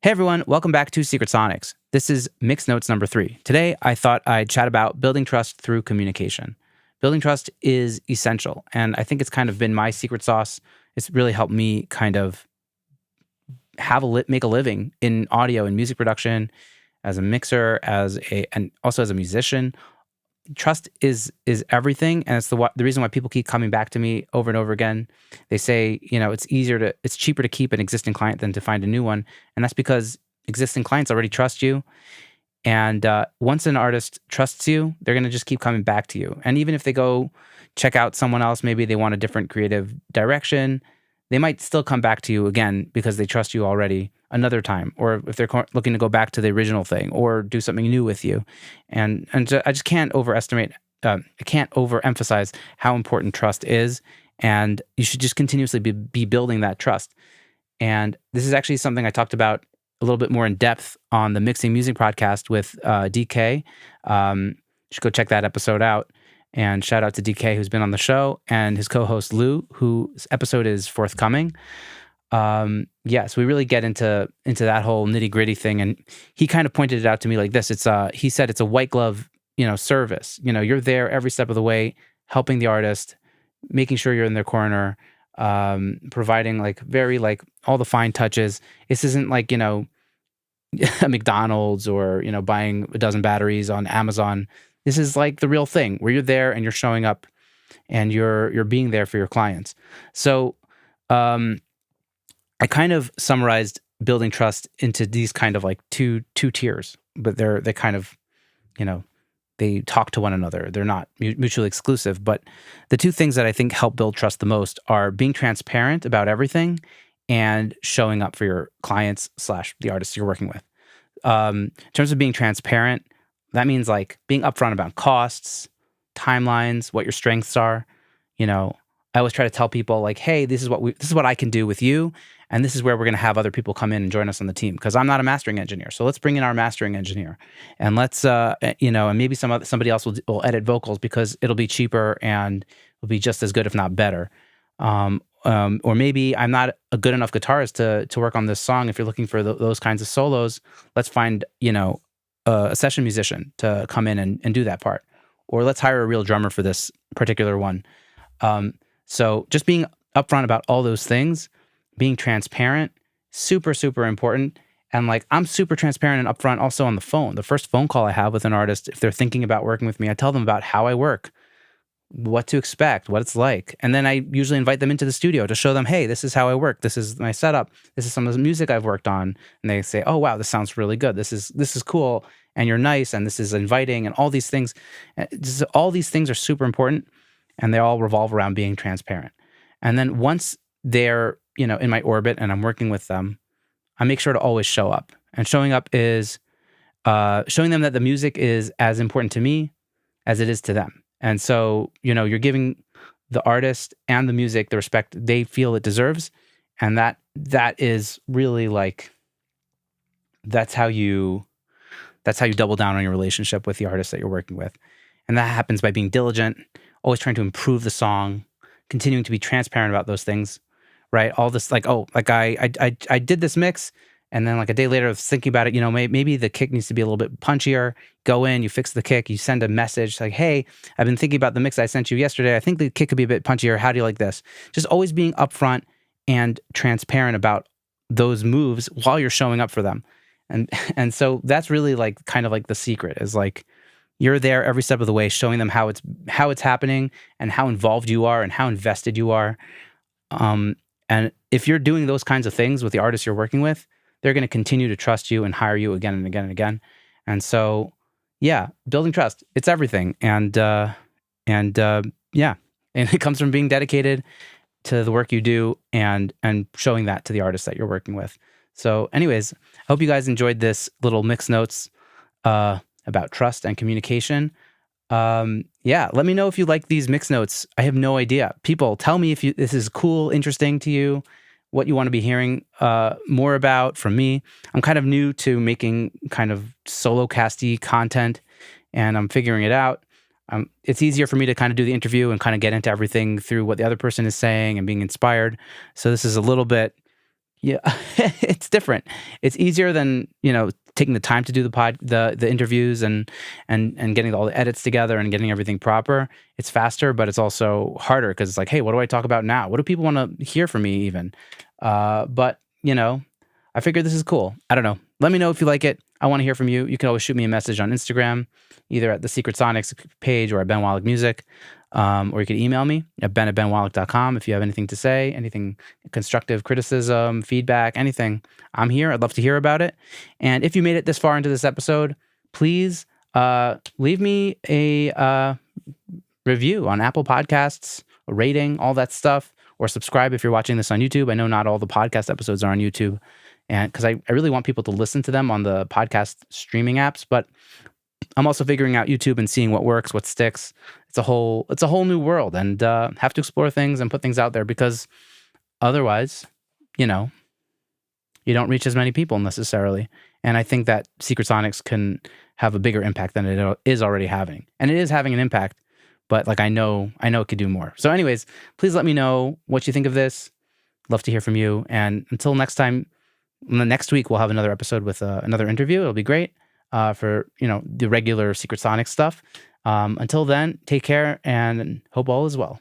Hey everyone, welcome back to Secret Sonics. This is Mix Notes number 3. Today, I thought I'd chat about building trust through communication. Building trust is essential, and I think it's kind of been my secret sauce. It's really helped me kind of make a living in audio and music production as a mixer, and also as a musician. Trust is everything, and it's the reason why people keep coming back to me over and over again. They say, it's cheaper to keep an existing client than to find a new one, and that's because existing clients already trust you. And once an artist trusts you, they're going to just keep coming back to you. And even if they go check out someone else, maybe they want a different creative direction, they might still come back to you again because they trust you already another time, or if they're looking to go back to the original thing or do something new with you. I just can't I can't overemphasize how important trust is, and you should just continuously be building that trust. And this is actually something I talked about a little bit more in depth on the Mixing Music podcast with DK. You should go check that episode out. And shout out to DK, who's been on the show, and his co-host Lou, whose episode is forthcoming. So we really get into that whole nitty gritty thing, and he kind of pointed it out to me like this. He said it's a white glove, service. You're there every step of the way, helping the artist, making sure you're in their corner, providing all the fine touches. This isn't like a McDonald's or buying a dozen batteries on Amazon. This is like the real thing where you're there and you're showing up and you're being there for your clients. So I kind of summarized building trust into these kind of like two tiers, but they kind of, they talk to one another. They're not mutually exclusive. But the two things that I think help build trust the most are being transparent about everything and showing up for your clients / the artists you're working with. In terms of being transparent, that means like being upfront about costs, timelines, what your strengths are. I always try to tell people like, hey, this is what I can do with you, and this is where we're going to have other people come in and join us on the team, because I'm not a mastering engineer. So let's bring in our mastering engineer, and let's and maybe somebody else will edit vocals because it'll be cheaper and will be just as good, if not better. Or maybe I'm not a good enough guitarist to work on this song. If you're looking for those kinds of solos, let's find a session musician to come in and do that part, or let's hire a real drummer for this particular one. So just being upfront about all those things, being transparent, super, super important. And like, I'm super transparent and upfront also on the phone. The first phone call I have with an artist, if they're thinking about working with me, I tell them about how I work, what to expect, what it's like. And then I usually invite them into the studio to show them, hey, this is how I work. This is my setup. This is some of the music I've worked on. And they say, oh, wow, this sounds really good. This is cool. And you're nice. And this is inviting, and all these things. All these things are super important, and they all revolve around being transparent. And then once they're, in my orbit and I'm working with them, I make sure to always show up. And showing up is showing them that the music is as important to me as it is to them. And so, you're giving the artist and the music the respect they feel it deserves. And that is really like, that's how you double down on your relationship with the artist that you're working with. And that happens by being diligent, always trying to improve the song, continuing to be transparent about those things, right? All this I did this mix, and then like a day later I was thinking about it, maybe the kick needs to be a little bit punchier. Go in, you fix the kick, you send a message like, hey, I've been thinking about the mix I sent you yesterday. I think the kick could be a bit punchier. How do you like this? Just always being upfront and transparent about those moves while you're showing up for them. And so that's really like kind of like the secret is like, you're there every step of the way, showing them how it's happening and how involved you are and how invested you are. And if you're doing those kinds of things with the artists you're working with, they're going to continue to trust you and hire you again and again and again. And so, yeah, building trust, it's everything. And it comes from being dedicated to the work you do and showing that to the artists that you're working with. So anyways, I hope you guys enjoyed this little mix notes about trust and communication. Let me know if you like these mix notes. I have no idea. People, tell me if this is cool, interesting to you, what you want to be hearing more about from me. I'm kind of new to making kind of solo casty content, and I'm figuring it out. It's easier for me to kind of do the interview and kind of get into everything through what the other person is saying and being inspired. So this is a little bit Yeah, it's different. It's easier than, taking the time to do the interviews and getting all the edits together and getting everything proper. It's faster, but it's also harder because it's like, hey, what do I talk about now? What do people want to hear from me even? But I figured this is cool. I don't know. Let me know if you like it. I want to hear from you. You can always shoot me a message on Instagram, either at the Secret Sonics page or at Ben Wallach Music. Or you could email me at ben@benwallach.com if you have anything to say, anything constructive, criticism, feedback, anything. I'm here. I'd love to hear about it. And if you made it this far into this episode, please leave me a review on Apple Podcasts, a rating, all that stuff, or subscribe if you're watching this on YouTube. I know not all the podcast episodes are on YouTube, and because I really want people to listen to them on the podcast streaming apps, but I'm also figuring out YouTube and seeing what works, what sticks. It's a whole new world, and have to explore things and put things out there because otherwise, you don't reach as many people necessarily. And I think that Secret Sonics can have a bigger impact than it is already having, and it is having an impact. But like I know it could do more. So, anyways, please let me know what you think of this. Love to hear from you. And until next time, next week we'll have another episode with another interview. It'll be great. For the regular Secret Sonic stuff. Until then, take care and hope all is well.